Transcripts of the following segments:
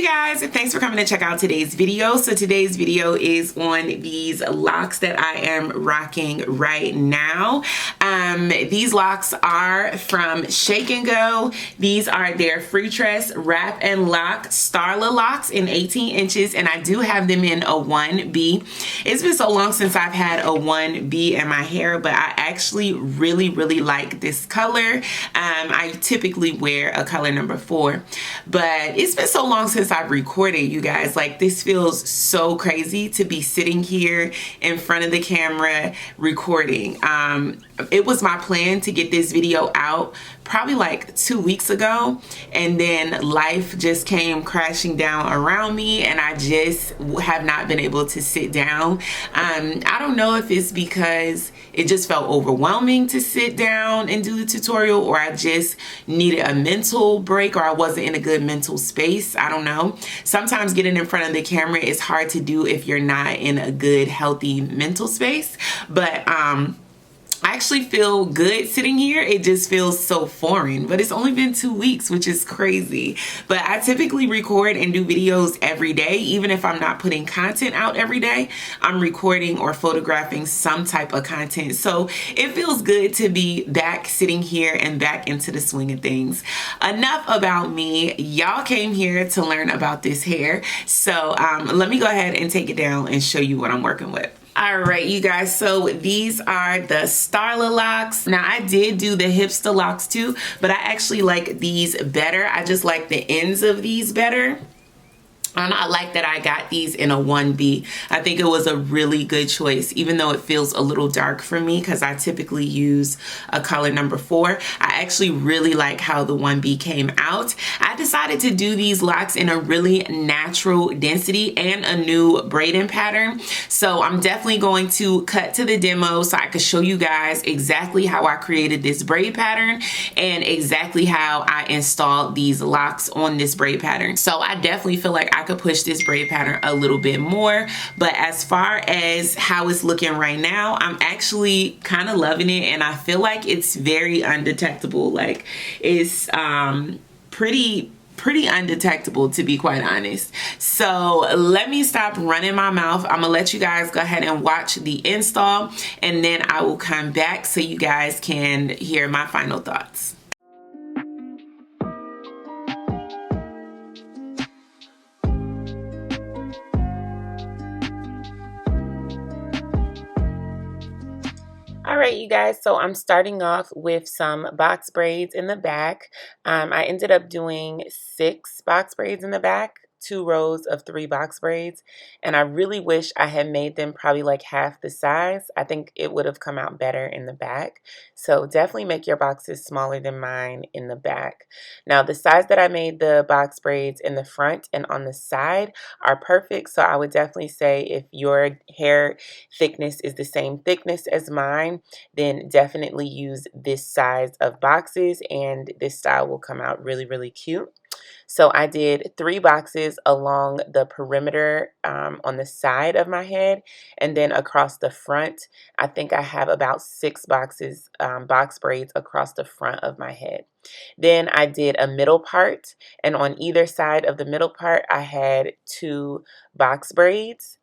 Hey guys, thanks for coming to check out today's video. So today's video is on these locks that I am rocking right now. These locks are from Shake and Go. These are their Freetress Wrap and Lock Starla locks in 18 inches, and I do have them in a 1B. It's been so long since I've had a 1B in my hair, but I actually really like this color. I typically wear a color number 4, but it's been so long since I've recorded, you guys. Like, this feels so crazy to be sitting here in front of the camera recording. It was my plan to get this video out probably like 2 weeks ago, and then life just came crashing down around me and I just have not been able to sit down. I don't know if it's because it just felt overwhelming to sit down and do the tutorial, or I just needed a mental break, or I wasn't in a good mental space. I don't know. Sometimes getting in front of the camera is hard to do if you're not in a good, healthy mental space. But I actually feel good sitting here. It just feels so foreign, but it's only been 2 weeks, which is crazy. But I typically record and do videos every day. Even if I'm not putting content out every day, I'm recording or photographing some type of content. So it feels good to be back sitting here and back into the swing of things. Enough about me. Y'all came here to learn about this hair. So let me go ahead and take it down and show you what I'm working with. All right, you guys, so these are the Starla locks. Now, I did do the hipster locks too, but I actually like these better. I just like the ends of these better. And I like that I got these in a 1B. I think it was a really good choice, even though it feels a little dark for me because I typically use a color number 4. I actually really like how the 1B came out. I decided to do these locks in a really natural density and a new braiding pattern. So I'm definitely going to cut to the demo so I can show you guys exactly how I created this braid pattern and exactly how I installed these locks on this braid pattern. So I definitely feel like I could push this braid pattern a little bit more, but as far as how it's looking right now, I'm actually kind of loving it, and I feel like it's very undetectable. Like, it's pretty undetectable, to be quite honest. So let me stop running my mouth. I'm gonna let you guys go ahead and watch the install, and then I will come back so you guys can hear my final thoughts. All right, you guys, so I'm starting off with some box braids in the back. I ended up doing 6 box braids in the back, 2 rows of 3 box braids, and I really wish I had made them probably like half the size. I think it would have come out better in the back. So definitely make your boxes smaller than mine in the back. Now, the size that I made the box braids in the front and on the side are perfect, so I would definitely say if your hair thickness is the same thickness as mine, then definitely use this size of boxes and this style will come out really cute. So I did 3 boxes along the perimeter on the side of my head, and then across the front, I think I have about 6 boxes, box braids across the front of my head. Then I did a middle part, and on either side of the middle part, I had 2 box braids.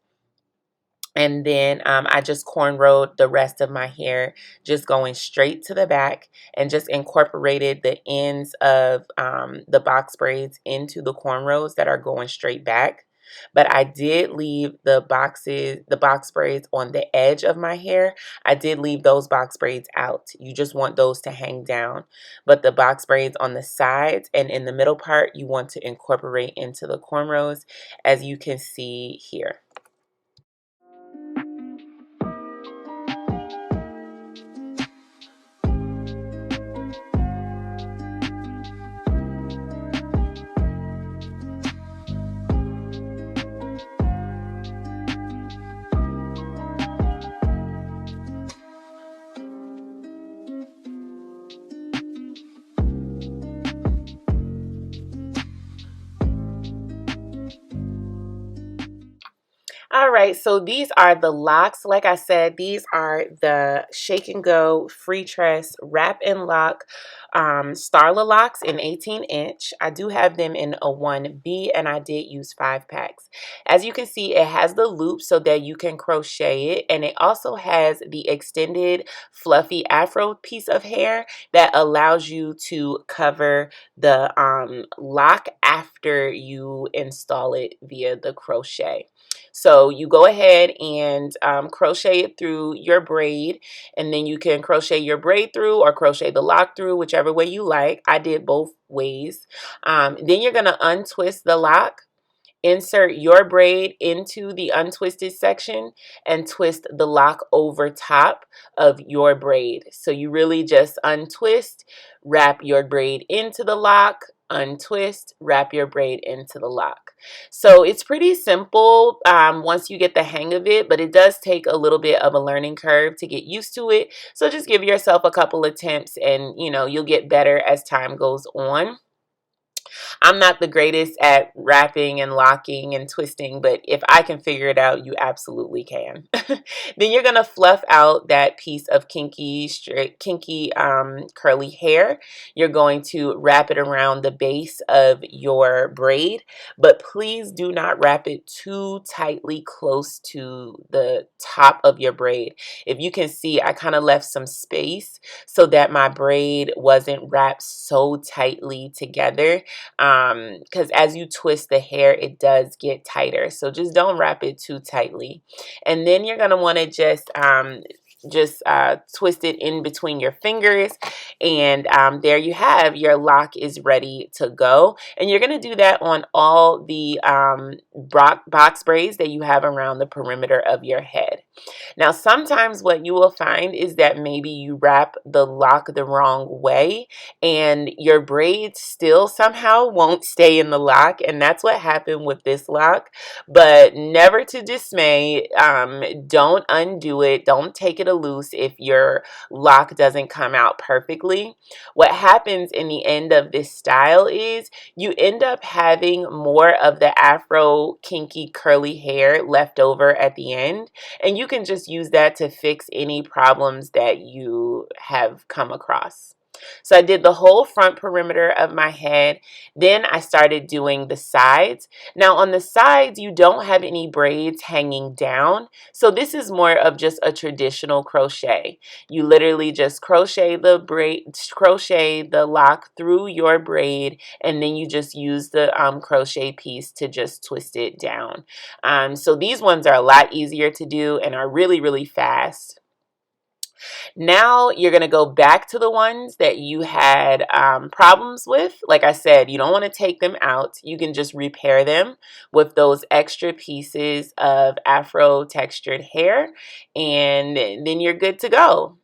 And then I just cornrowed the rest of my hair, just going straight to the back, and just incorporated the ends of the box braids into the cornrows that are going straight back. But I did leave the box braids on the edge of my hair. I did leave those box braids out. You just want those to hang down. But the box braids on the sides and in the middle part, you want to incorporate into the cornrows, as you can see here. All right, so these are the Locs. Like I said, these are the Shake and Go Freetress Wrap and Lock Starla Locs in 18-inch. I do have them in a 1B, and I did use 5 packs. As you can see, it has the loop so that you can crochet it, and it also has the extended fluffy afro piece of hair that allows you to cover the lock after you install it via the crochet. So you go ahead and crochet it through your braid, and then you can crochet your braid through or crochet the lock through, whichever way you like. I did both ways. Then you're going to untwist the lock, insert your braid into the untwisted section, and twist the lock over top of your braid. So you really just untwist, wrap your braid into the lock, untwist, wrap your braid into the lock. So it's pretty simple once you get the hang of it, but it does take a little bit of a learning curve to get used to it. So just give yourself a couple attempts, and you'll get better as time goes on. I'm not the greatest at wrapping and locking and twisting, but if I can figure it out, you absolutely can. Then you're going to fluff out that piece of kinky curly hair. You're going to wrap it around the base of your braid, but please do not wrap it too tightly close to the top of your braid. If you can see, I kind of left some space so that my braid wasn't wrapped so tightly together, because as you twist the hair, it does get tighter. So just don't wrap it too tightly. And then you're going to want to just twist it in between your fingers, and there you have your lock is ready to go. And you're going to do that on all the box braids that you have around the perimeter of your head. Now, sometimes what you will find is that maybe you wrap the lock the wrong way and your braid still somehow won't stay in the lock, and that's what happened with this lock. But never to dismay, don't undo it, don't take it loose if your lock doesn't come out perfectly. What happens in the end of this style is you end up having more of the afro kinky curly hair left over at the end, and you can just use that to fix any problems that you have come across. So I did the whole front perimeter of my head. Then I started doing the sides. Now on the sides, you don't have any braids hanging down. So this is more of just a traditional crochet. You literally just crochet the lock through your braid, and then you just use the crochet piece to just twist it down. So these ones are a lot easier to do and are really, really fast. Now you're going to go back to the ones that you had problems with. Like I said, you don't want to take them out. You can just repair them with those extra pieces of afro textured hair, and then you're good to go.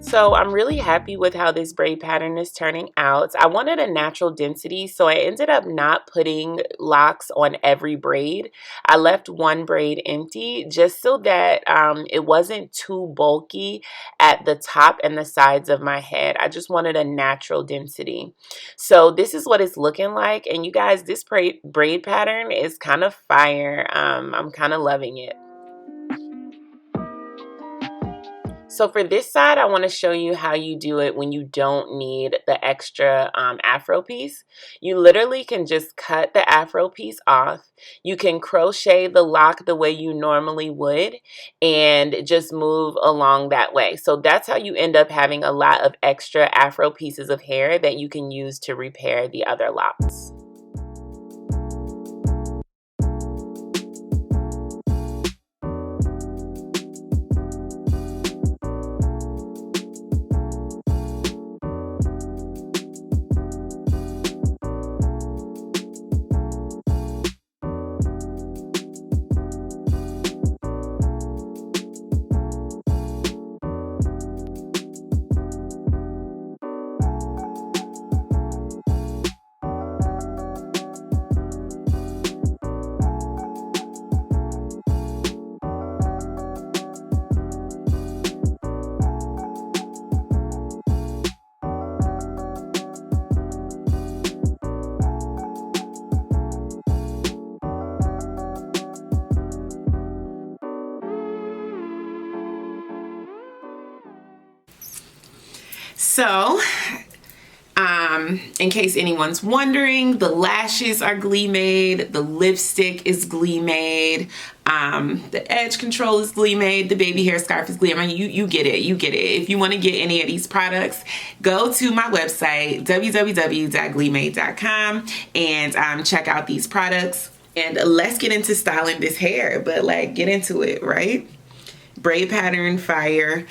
So I'm really happy with how this braid pattern is turning out. I wanted a natural density, so I ended up not putting locks on every braid. I left one braid empty just so that it wasn't too bulky at the top and the sides of my head. I just wanted a natural density. So this is what it's looking like. And you guys, this braid pattern is kind of fire. I'm kind of loving it. So for this side, I want to show you how you do it when you don't need the extra afro piece. You literally can just cut the afro piece off. You can crochet the lock the way you normally would and just move along that way. So that's how you end up having a lot of extra afro pieces of hair that you can use to repair the other locks. So in case anyone's wondering, the lashes are GLEEmade, the lipstick is GLEEmade, the edge control is GLEEmade, the baby hair scarf is GLEEmade. I mean, you get it, you get it. If you want to get any of these products, go to my website, www.GLEEmade.com, and check out these products. And let's get into styling this hair, but like, get into it, right? Braid pattern, fire.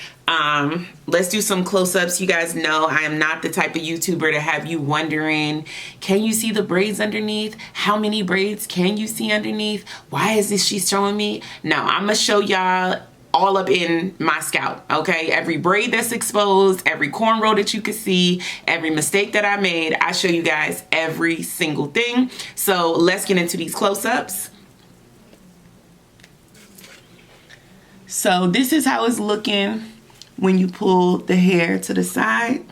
Let's do some close-ups. You guys know I am not the type of YouTuber to have you wondering, can you see the braids underneath? How many braids can you see underneath? Why is this she showing me? No, I'm gonna show y'all all up in my scalp, okay? Every braid that's exposed, every cornrow that you could see, every mistake that I made, I show you guys every single thing. So let's get into these close-ups. So this is how it's looking when you pull the hair to the side.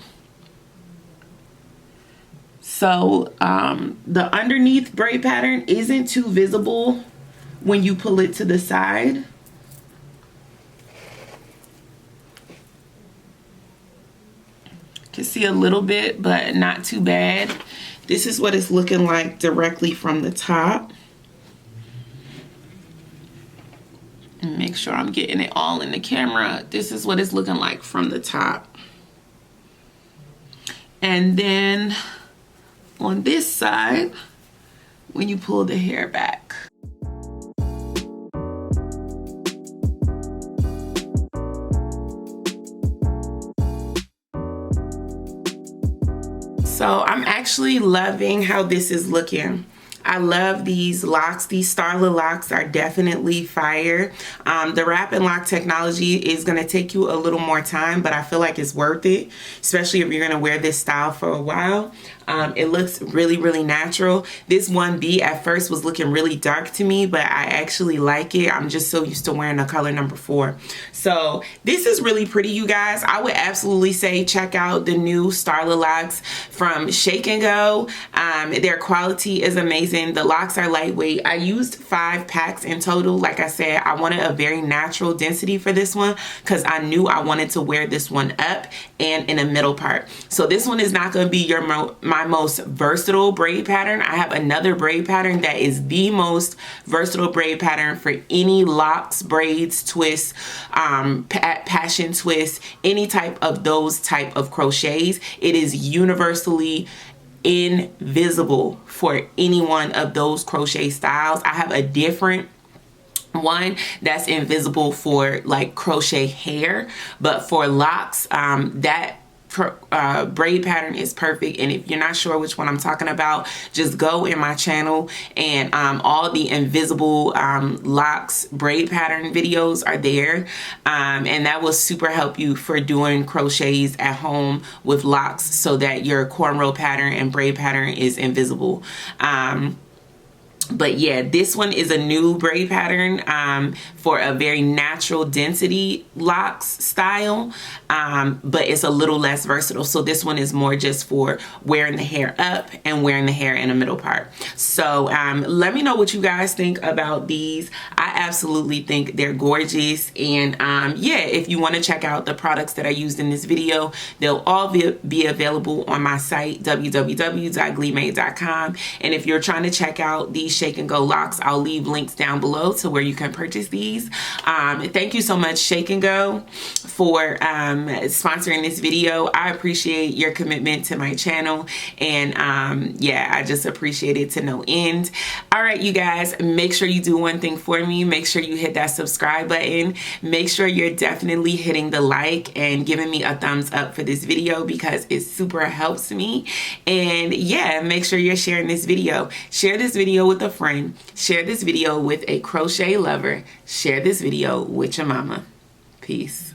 So the underneath braid pattern isn't too visible when you pull it to the side. You can see a little bit, but not too bad. This is what it's looking like directly from the top. Make sure I'm getting it all in the camera. This is what it's looking like from the top. And then on this side, when you pull the hair back. So I'm actually loving how this is looking. I love these locks. These Starla locks are definitely fire. The wrap and lock technology is going to take you a little more time, but I feel like it's worth it, especially if you're going to wear this style for a while. It looks really, really natural. This 1B at first was looking really dark to me, but I actually like it. I'm just so used to wearing the color number 4. So this is really pretty, you guys. I would absolutely say check out the new Starla locks from Shake and Go. Their quality is amazing. The locks are lightweight. I used 5 packs in total. Like I said, I wanted a very natural density for this one because I knew I wanted to wear this one up and in the middle part. So this one is not going to be your my most versatile braid pattern. I have another braid pattern that is the most versatile braid pattern for any locks, braids, twists, passion twists, any type of those type of crochets. It is universally invisible for any one of those crochet styles. I have a different one that's invisible for like crochet hair, but for locks, that braid pattern is perfect. And if you're not sure which one I'm talking about, just go in my channel and all the invisible locks braid pattern videos are there, and that will super help you for doing crochets at home with locks so that your cornrow pattern and braid pattern is invisible. But yeah, this one is a new braid pattern for a very natural density locks style, but it's a little less versatile. So this one is more just for wearing the hair up and wearing the hair in the middle part. So let me know what you guys think about these. I absolutely think they're gorgeous. And yeah, if you want to check out the products that I used in this video, they'll all be available on my site, www.GLEEmade.com. And if you're trying to check out these Shake and Go locks, I'll leave links down below to where you can purchase these. Thank you so much, Shake and Go, for sponsoring this video. I appreciate your commitment to my channel, and yeah, I just appreciate it to no end. All right, you guys, make sure you do one thing for me. Make sure you hit that subscribe button. Make sure you're definitely hitting the like and giving me a thumbs up for this video because it super helps me. And yeah, make sure you're sharing this video. Share this video with a friend. Share this video with a crochet lover. Share this video with your mama. Peace.